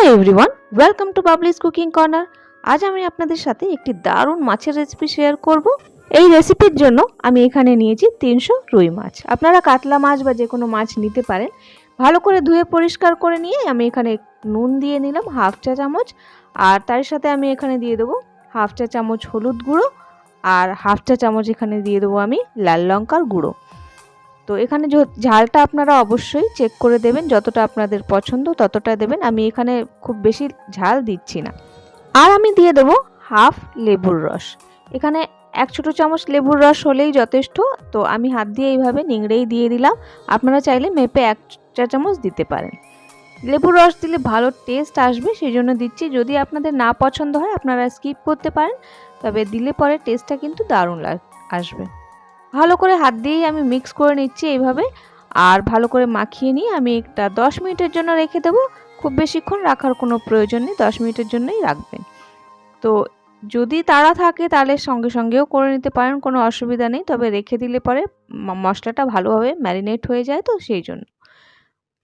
High everyone, welcome to Babli's cooking corner. আজ আমি আপনাদের সাথে একটি দারুণ মাছের রেসিপি শেয়ার করব। এই রেসিপির জন্য আমি এখানে নিয়েছি 300 রুই মাছ। আপনারা কাতলা মাছ বা যে কোনো মাছ নিতে পারেন। ভালো করে ধুয়ে পরিষ্কার করে নিয়ে আমি এখানে নুন দিয়ে নিলাম হাফ চা চামচ, আর তার সাথে আমি এখানে দিয়ে দেবো হাফ চা চামচ হলুদ গুঁড়ো, আর হাফ চা চামচ এখানে দিয়ে দেবো আমি লাল লঙ্কার গুঁড়ো। তো এখানে ঝালটা আপনারা অবশ্যই চেক করে দেবেন, যতটা আপনাদের পছন্দ ততটা দেবেন। আমি এখানে খুব বেশি ঝাল দিচ্ছি না। আর আমি দিয়ে দেবো হাফ লেবুর রস। এখানে 1 ছোটো চামচ লেবুর রস হলেই যথেষ্ট। তো আমি হাত দিয়ে এইভাবে নিংড়েই দিয়ে দিলাম। আপনারা চাইলে মেপে 1 চা চামচ দিতে পারেন। লেবুর রস দিলে ভালো টেস্ট আসবে, সেই জন্য দিচ্ছি। যদি আপনাদের না পছন্দ হয় আপনারা স্কিপ করতে পারেন, তবে দিলে পরে টেস্টটা কিন্তু দারুণ আসবে। ভালো করে হাত দিয়েই আমি মিক্স করে নিচ্ছি এইভাবে, আর ভালো করে মাখিয়ে নিয়ে আমি একটা 10 মিনিটের জন্য রেখে দেবো। খুব বেশিক্ষণ রাখার কোনো প্রয়োজন নেই, 10 মিনিটের জন্যই রাখবেন। তো যদি তাড়া থাকে তাহলে সঙ্গে সঙ্গেও করে নিতে পারেন, কোনো অসুবিধা নেই। তবে রেখে দিলে পরে মশলাটা ভালোভাবে ম্যারিনেট হয়ে যায়, তো সেই জন্য।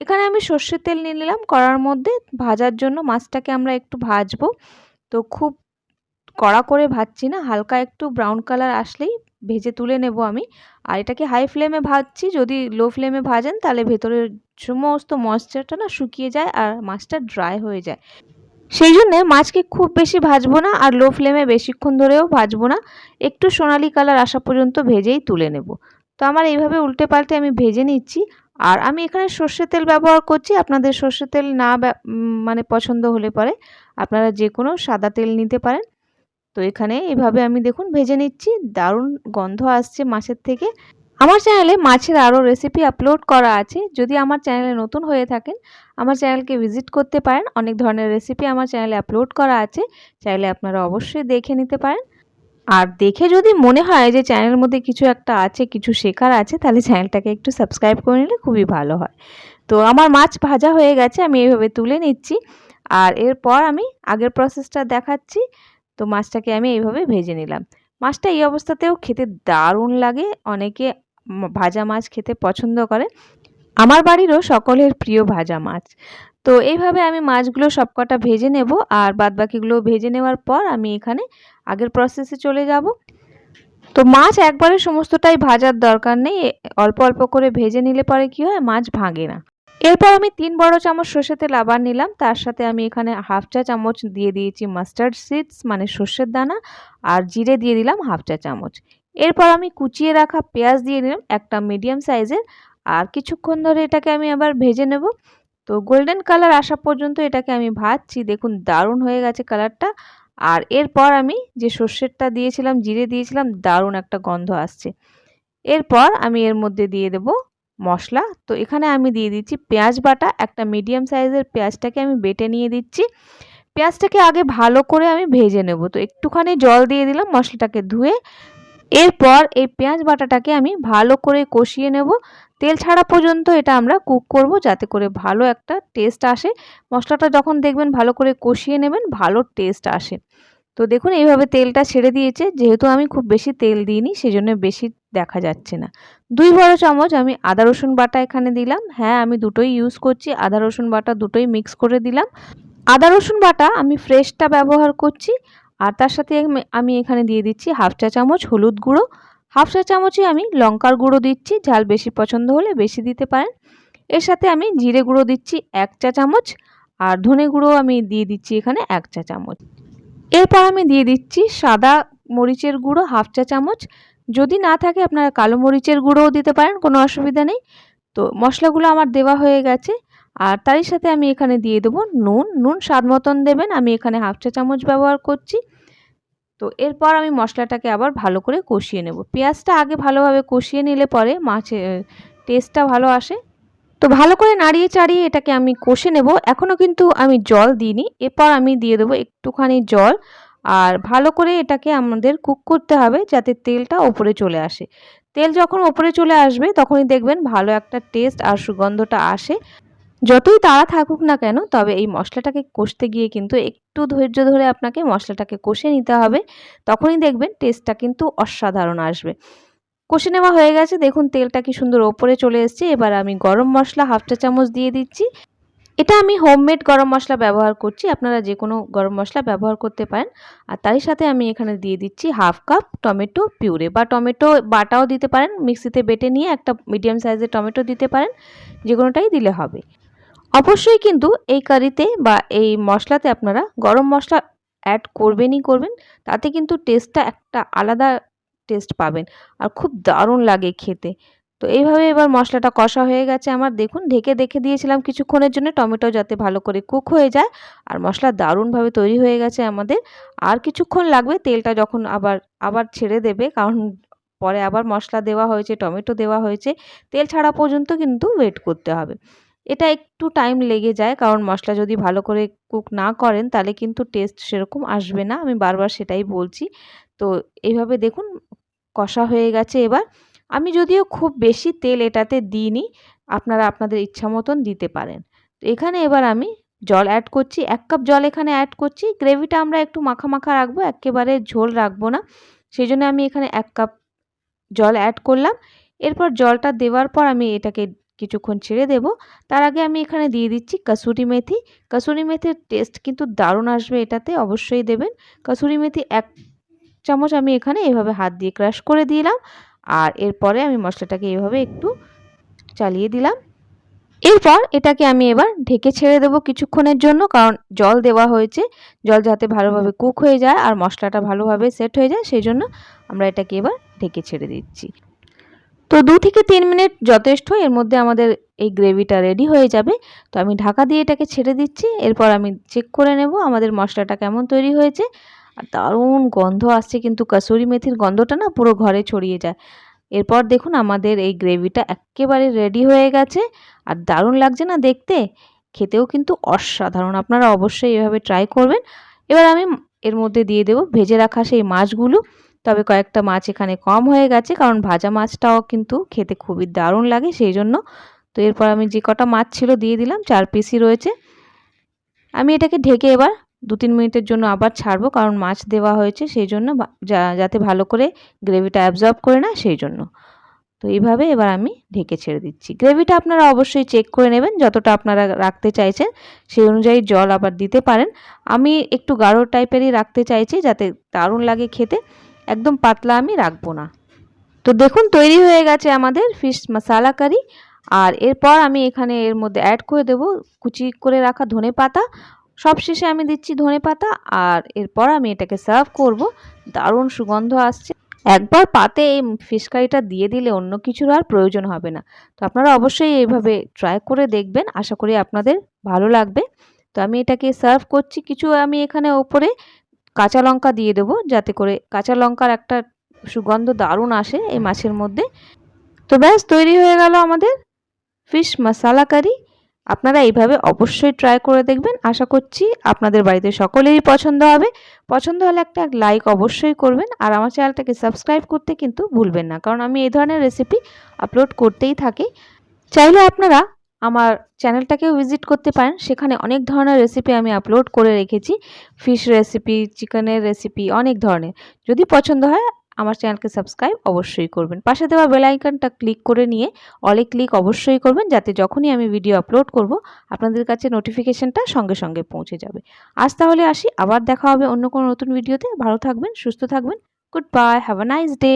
এখানে আমি সর্ষের তেল নিয়ে নিলাম কড়ার মধ্যে ভাজার জন্য। মাছটাকে আমরা একটু ভাজবো, তো খুব কড়া করে ভাজছি না, হালকা একটু ব্রাউন কালার আসলেই ভেজে তুলে নেব আমি। আর এটাকে হাই ফ্লেমে ভাজছি। যদি লো ফ্লেমে ভাজেন তাহলে ভেতরের সমস্ত ময়েশ্চারটা না শুকিয়ে যায় আর মাছটা ড্রাই হয়ে যায়। সেই জন্যে মাছকে খুব বেশি ভাজবো না, আর লো ফ্লেমে বেশিক্ষণ ধরেও ভাজবো না। একটু সোনালি কালার আসা পর্যন্ত ভেজেই তুলে নেব। তো আমার এইভাবে উল্টে পাল্টে আমি ভেজে নিচ্ছি। আর আমি এখানে সর্ষের তেল ব্যবহার করছি। আপনাদের সর্ষের তেল না মানে পছন্দ হলে পরে আপনারা যে কোনো সাদা তেল নিতে পারেন। তো এখানে এভাবে আমি দেখুন ভেজে নিচ্ছি। দারুণ গন্ধ আসছে মাছের থেকে। আমার চ্যানেলে মাছের আরও রেসিপি আপলোড করা আছে। যদি আমার চ্যানেলে নতুন হয়ে থাকেন আমার চ্যানেলকে ভিজিট করতে পারেন। অনেক ধরনের রেসিপি আমার চ্যানেলে আপলোড করা আছে, চাইলে আপনারা অবশ্যই দেখে নিতে পারেন। আর দেখে যদি মনে হয় যে চ্যানেলের মধ্যে কিছু একটা আছে, কিছু শেখার আছে, তাহলে চ্যানেলটাকে একটু সাবস্ক্রাইব করে নিলে খুবই ভালো হয়। তো আমার মাছ ভাজা হয়ে গেছে, আমি এইভাবে তুলে নিচ্ছি। আর এরপর আমি আগের প্রসেসটা দেখাচ্ছি। তো মাছটাকে আমি এইভাবে ভেজে নিলাম। মাছটা এই অবস্থাতেও খেতে দারুণ লাগে। অনেকে ভাজা মাছ খেতে পছন্দ করে, আমার বাড়িরও সকলের প্রিয় ভাজা মাছ। তো এইভাবে আমি মাছগুলো সবকটা ভেজে নেব, আর বাদবাকিগুলো ভেজে নেওয়ার পর আমি এখানে আগের প্রসেসে চলে যাব। তো মাছ একবারে সমস্তটাই ভাজার দরকার নেই, অল্প অল্প করে ভেজে নিলে পরে কি হয়, মাছ ভাঙে না। এরপর আমি 3 বড় চামচ সর্ষের তেল আবার নিলাম। তার সাথে আমি এখানে হাফ চা চামচ দিয়ে দিয়েছি মাস্টার্ড সিডস মানে সর্ষের দানা, আর জিরে দিয়ে দিলাম হাফ চা চামচ। এরপর আমি কুচিয়ে রাখা পেঁয়াজ দিয়ে দিলাম একটা মিডিয়াম সাইজের, আর কিছুক্ষণ ধরে এটাকে আমি আবার ভেজে নেব। তো গোল্ডেন কালার আসা পর্যন্ত এটাকে আমি ভাজছি। দেখুন দারুণ হয়ে গেছে কালারটা। আর এরপর আমি যে সর্ষেরটা দিয়েছিলাম, জিরে দিয়েছিলাম, দারুণ একটা গন্ধ আসছে। এরপর আমি এর মধ্যে দিয়ে দেব মশলা। তো এখানে আমি দিয়ে দিচ্ছি পেঁয়াজ বাটা। একটা মিডিয়াম সাইজের পেঁয়াজটাকে আমি বেটে নিয়ে দিচ্ছি। পেঁয়াজটাকে আগে ভালো করে আমি ভেজে নেব। তো একটুখানি জল দিয়ে দিলাম মশলাটাকে ধুয়ে। এরপর এই পেঁয়াজ বাটাটাকে আমি ভালো করে কষিয়ে নেব। তেল ছাড়া পর্যন্ত এটা আমরা কুক করব, যাতে করে ভালো একটা টেস্ট আসে। মশলাটা যখন দেখবেন ভালো করে কষিয়ে নেবেন, ভালো টেস্ট আসে। তো দেখুন এইভাবে তেলটা ছেড়ে দিয়েছে। যেহেতু আমি খুব বেশি তেল দিইনি, সেজন্য বেশি দেখা যাচ্ছে না। 2 বড় চামচ আমি আদা রসুন বাটা এখানে দিলাম। হ্যাঁ, আমি দুটোই ইউজ করছি, আদা রসুন বাটা দুটোই মিক্স করে দিলাম। আদা রসুন বাটা আমি ফ্রেশটা ব্যবহার করছি। আর তার সাথে আমি এখানে দিয়ে দিচ্ছি হাফ চা চামচ হলুদ গুঁড়ো, হাফ চা চামচই আমি লঙ্কার গুঁড়ো দিচ্ছি। ঝাল বেশি পছন্দ হলে বেশি দিতে পারেন। এর সাথে আমি জিরে গুঁড়ো দিচ্ছি 1 চা চামচ, আর ধনে গুঁড়ো আমি দিয়ে দিচ্ছি এখানে 1 চা চামচ। এরপর আমি দিয়ে দিচ্ছি সাদা মরিচের গুঁড়ো হাফ চা চামচ। যদি না থাকে আপনারা কালো মরিচের গুঁড়োও দিতে পারেন, কোনো অসুবিধা নেই। তো মশলাগুলো আমার দেওয়া হয়ে গেছে। আর তারই সাথে আমি এখানে দিয়ে দেবো নুন স্বাদ মতন দেবেন। আমি এখানে হাফ চা চামচ ব্যবহার করছি। তো এরপর আমি মশলাটাকে আবার ভালো করে কষিয়ে নেব। পেঁয়াজটা আগে ভালোভাবে কষিয়ে নিলে পরে মাছের টেস্টটা ভালো আসে। তো ভালো করে নাড়িয়ে চাড়িয়ে এটাকে আমি কষে নেব। এখনও কিন্তু আমি জল দিইনি। এরপর আমি দিয়ে দেবো একটুখানি জল। আর ভালো করে এটাকে আমাদের কুক করতে হবে, যাতে তেলটা ওপরে চলে আসে। তেল যখন ওপরে চলে আসবে তখনই দেখবেন ভালো একটা টেস্ট আর সুগন্ধটা আসে। যতই তাড়া থাকুক না কেন, তবে এই মশলাটাকে কষতে গিয়ে কিন্তু একটু ধৈর্য ধরে আপনাকে মশলাটাকে কষে নিতে হবে। তখনই দেখবেন টেস্টটা কিন্তু অসাধারণ আসবে। কষে নেওয়া হয়ে গেছে, দেখুন তেলটা কি সুন্দর ওপরে চলে এসেছে। এবার আমি গরম মশলা হাফ চা চামচ দিয়ে দিচ্ছি। এটা আমি হোমমেড গরম মশলা ব্যবহার করছি, আপনারা যে কোনো গরম মশলা ব্যবহার করতে পারেন। আর তারই সাথে আমি এখানে দিয়ে দিচ্ছি হাফ কাপ টমেটো পিউরে, বা টমেটো বাটাও দিতে পারেন, মিক্সিতে বেটে নিয়ে একটা মিডিয়াম সাইজের টমেটো দিতে পারেন, যে কোনোটাই দিলে হবে। অবশ্যই কিন্তু এই কারিতে বা এই মশলাতে আপনারা গরম মশলা অ্যাড করবেনই করবেন, তাতে কিন্তু টেস্টটা একটা আলাদা টেস্ট পাবেন আর খুব দারুণ লাগে খেতে। তো এইভাবে এবার মশলাটা কষা হয়ে গেছে আমার, দেখুন ঢেকে দেখে দিয়েছিলাম কিছুক্ষণের জন্য, টমেটো যাতে ভালো করে কুক হয়ে যায়। আর মশলা দারুণভাবে তৈরি হয়ে গেছে আমাদের। আর কিছুক্ষণ লাগবে, তেলটা যখন আবার আবার ছেড়ে দেবে, কারণ পরে আবার মশলা দেওয়া হয়েছে, টমেটো দেওয়া হয়েছে, তেল ছাড়া পর্যন্ত কিন্তু ওয়েট করতে হবে। এটা একটু টাইম লেগে যায়, কারণ মশলা যদি ভালো করে কুক না করেন তাহলে কিন্তু টেস্ট সেরকম আসবে না, আমি বারবার সেটাই বলছি। তো এইভাবে দেখুন কষা হয়ে গেছে। এবার আমি যদিও খুব বেশি তেল এটাতে দিইনি, আপনারা আপনাদের ইচ্ছা মতন দিতে পারেন। তো এখানে এবার আমি জল অ্যাড করছি, 1 কাপ জল এখানে অ্যাড করছি। গ্রেভিটা আমরা একটু মাখা মাখা রাখবো, একেবারে ঝোল রাখবো না, সেই জন্য আমি এখানে 1 কাপ জল অ্যাড করলাম। এরপর জলটা দেওয়ার পর আমি এটাকে কিছুক্ষণ ছেড়ে দেব। তার আগে আমি এখানে দিয়ে দিচ্ছি কসুরি মেথি। কসুরি মেথির টেস্ট কিন্তু দারুণ আসবে এটাতে, অবশ্যই দেবেন। কসুরি মেথি 1 চামচ আমি এখানে এভাবে হাত দিয়ে ক্রাশ করে দিলাম। আর এরপরে আমি মশলাটাকে এভাবে একটু চালিয়ে দিলাম। এরপর এটাকে আমি এবার ঢেকে ছেড়ে দেবো কিছুক্ষণের জন্য, কারণ জল দেওয়া হয়েছে, জল যাতে ভালোভাবে কুক হয়ে যায় আর মশলাটা ভালোভাবে সেট হয়ে যায়, সেই জন্য আমরা এটাকে এবার ঢেকে ছেড়ে দিচ্ছি। তো 2 থেকে 3 মিনিট যথেষ্ট, এর মধ্যে আমাদের এই গ্রেভিটা রেডি হয়ে যাবে। তো আমি ঢাকা দিয়ে এটাকে ছেড়ে দিচ্ছি। এরপর আমি চেক করে নেব আমাদের মশলাটা কেমন তৈরি হয়েছে। আর দারুণ গন্ধ আসছে, কিন্তু কসুরি মেথির গন্ধটা না পুরো ঘরে ছড়িয়ে যায়। এরপর দেখুন আমাদের এই গ্রেভিটা একেবারে রেডি হয়ে গেছে, আর দারুণ লাগছে না দেখতে, খেতেও কিন্তু অসাধারণ। আপনারা অবশ্যই এভাবে ট্রাই করবেন। এবার আমি এর মধ্যে দিয়ে দেব ভেজে রাখা সেই মাছগুলো। তবে কয়েকটা মাছ এখানে কম হয়ে গেছে, কারণ ভাজা মাছটাও কিন্তু খেতে খুবই দারুণ লাগে, সেই জন্য। তো এরপর আমি যে কটা মাছ ছিল দিয়ে দিলাম, 4 পিসই রয়েছে। আমি এটাকে ঢেকে এবার 2-3 মিনিটের জন্য আবার ছাড়বো, কারণ মাছ দেওয়া হয়েছে, সেই জন্য যাতে ভালো করে গ্রেভিটা অ্যাবজর্ব করে না, সেই জন্য। তো এইভাবে এবার আমি ঢেকে ছেড়ে দিচ্ছি। গ্রেভিটা আপনারা অবশ্যই চেক করে নেবেন, যতটা আপনারা রাখতে চাইছেন সেই অনুযায়ী জল আবার দিতে পারেন। আমি একটু গাঢ় টাইপেরই রাখতে চাইছি, যাতে দারুণ লাগে খেতে, একদম পাতলা আমি রাখবো না। তো দেখুন তৈরি হয়ে গেছে আমাদের ফিশ মশালা কারি। আর এরপর আমি এখানে এর মধ্যে অ্যাড করে দেব কুচি করে রাখা ধনেপাতা। সবশেষে আমি দিচ্ছি ধনেপাতা। আর এরপর আমি এটাকে সার্ভ করব, দারুণ সুগন্ধ আসছে। একবার পাতে এই ফিশ কারিটা দিয়ে দিলে অন্য কিছুর আর প্রয়োজন হবে না। তো আপনারা অবশ্যই এইভাবে ট্রাই করে দেখবেন, আশা করি আপনাদের ভালো লাগবে। তো আমি এটাকে সার্ভ করছি। কিছু আমি এখানে ওপরে কাঁচা লঙ্কা দিয়ে দেবো, যাতে করে কাঁচা লঙ্কার একটা সুগন্ধ দারুণ আসে এই মাছের মধ্যে। তো ব্যাস তৈরি হয়ে গেল আমাদের ফিশ মশালা কারি। আপনারা এইভাবে অবশ্যই ট্রাই করে দেখবেন, আশা করছি আপনাদের বাড়িতে সকলেরই পছন্দ হবে। পছন্দ হলে একটা লাইক অবশ্যই করবেন, আর আমার চ্যানেলটাকে সাবস্ক্রাইব করতে কিন্তু ভুলবেন না, কারণ আমি এই ধরনের রেসিপি আপলোড করতেই থাকি। চাইলে আপনারা আমার চ্যানেলটাকেও ভিজিট করতে পারেন, সেখানে অনেক ধরনের রেসিপি আমি আপলোড করে রেখেছি, ফিশ রেসিপি, চিকেনের রেসিপি, অনেক ধরনের। যদি পছন্দ হয় আমার চ্যানেলকে সাবস্ক্রাইব অবশ্যই করবেন। পাশে দেওয়া বেল আইকনটা ক্লিক করে নিয়ে অলে ক্লিক অবশ্যই করবেন, যাতে যখনই আমি ভিডিও আপলোড করব আপনাদের কাছে নোটিফিকেশনটা সঙ্গে সঙ্গে পৌঁছে যাবে। আজ তাহলে আসি, আবার দেখা হবে অন্য কোনো নতুন ভিডিওতে। ভালো থাকবেন, সুস্থ থাকবেন। Good bye, have a nice day.